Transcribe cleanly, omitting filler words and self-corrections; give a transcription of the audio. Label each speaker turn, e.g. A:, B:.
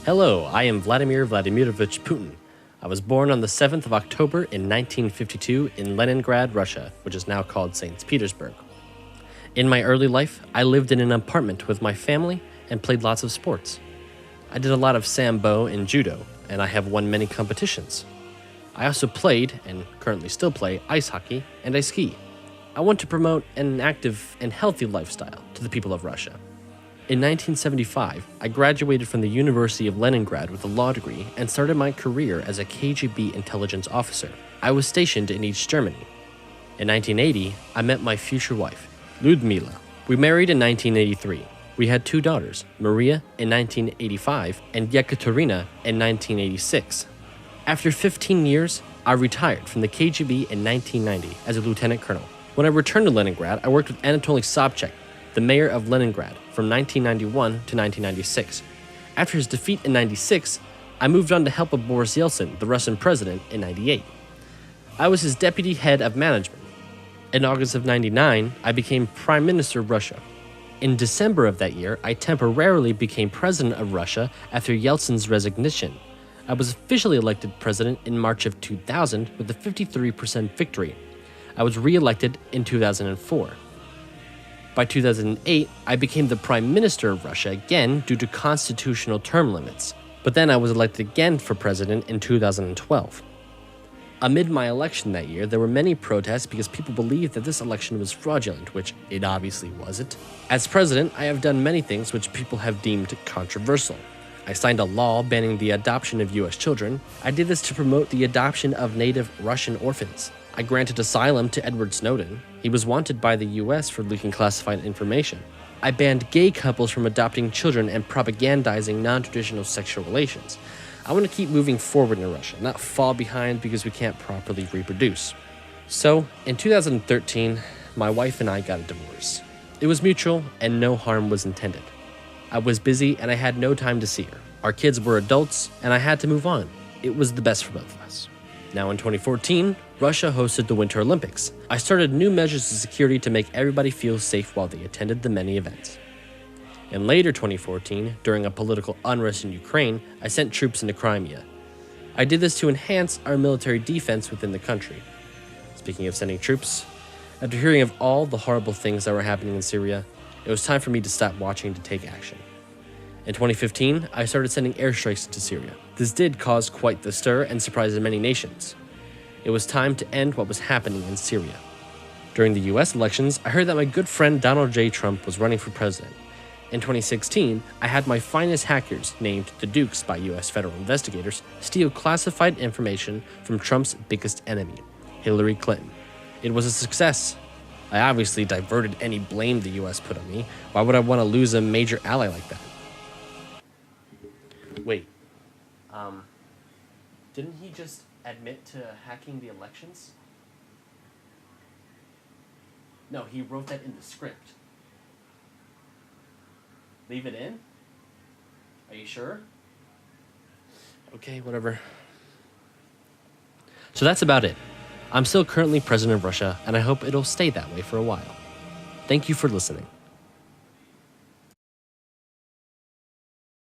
A: Hello, I am Vladimir Vladimirovich Putin. I was born on the 7th of October in 1952 in Leningrad, Russia, which is now called St. Petersburg. In my early life, I lived in an apartment with my family and played lots of sports. I did a lot of sambo and judo, and I have won many competitions. I also played, and currently still play, ice hockey, and I ski. I want to promote an active and healthy lifestyle to the people of Russia. In 1975, I graduated from the University of Leningrad with a law degree and started my career as a KGB intelligence officer. I was stationed in East Germany. In 1980, I met my future wife, Ludmila. We married in 1983. We had 2 daughters, Maria in 1985 and Yekaterina in 1986. After 15 years, I retired from the KGB in 1990 as a lieutenant colonel. When I returned to Leningrad, I worked with Anatoly Sobchak, the mayor of Leningrad, from 1991 to 1996. After his defeat in 96, I moved on to help with Boris Yeltsin, the Russian president, in 98. I was his deputy head of management. In August of 99, I became Prime Minister of Russia. In December of that year, I temporarily became president of Russia after Yeltsin's resignation. I was officially elected president in March of 2000 with a 53% victory. I was re-elected in 2004. By 2008, I became the Prime Minister of Russia again due to constitutional term limits, but then I was elected again for president in 2012. Amid my election that year, there were many protests because people believed that this election was fraudulent, which it obviously wasn't. As president, I have done many things which people have deemed controversial. I signed a law banning the adoption of U.S. children. I did this to promote the adoption of native Russian orphans. I granted asylum to Edward Snowden. He was wanted by the US for leaking classified information. I banned gay couples from adopting children and propagandizing non-traditional sexual relations. I want to keep moving forward in Russia, not fall behind because we can't properly reproduce. So, in 2013, my wife and I got a divorce. It was mutual and no harm was intended. I was busy and I had no time to see her. Our kids were adults and I had to move on. It was the best for both of us. Now in 2014, Russia hosted the Winter Olympics. I started new measures of security to make everybody feel safe while they attended the many events. In later 2014, during a political unrest in Ukraine, I sent troops into Crimea. I did this to enhance our military defense within the country. Speaking of sending troops, after hearing of all the horrible things that were happening in Syria, it was time for me to stop watching to take action. In 2015, I started sending airstrikes into Syria. This did cause quite the stir and surprised many nations. It was time to end what was happening in Syria. During the US elections, I heard that my good friend Donald J. Trump was running for president. In 2016, I had my finest hackers, named the Dukes by US federal investigators, steal classified information from Trump's biggest enemy, Hillary Clinton. It was a success. I obviously diverted any blame the US put on me. Why would I want to lose a major ally like that? Wait, didn't he just admit to hacking the elections? No, he wrote that in the script. Leave it in? Are you sure? Okay, whatever. So that's about it. I'm still currently president of Russia, and I hope it'll stay that way for a while. Thank you for listening.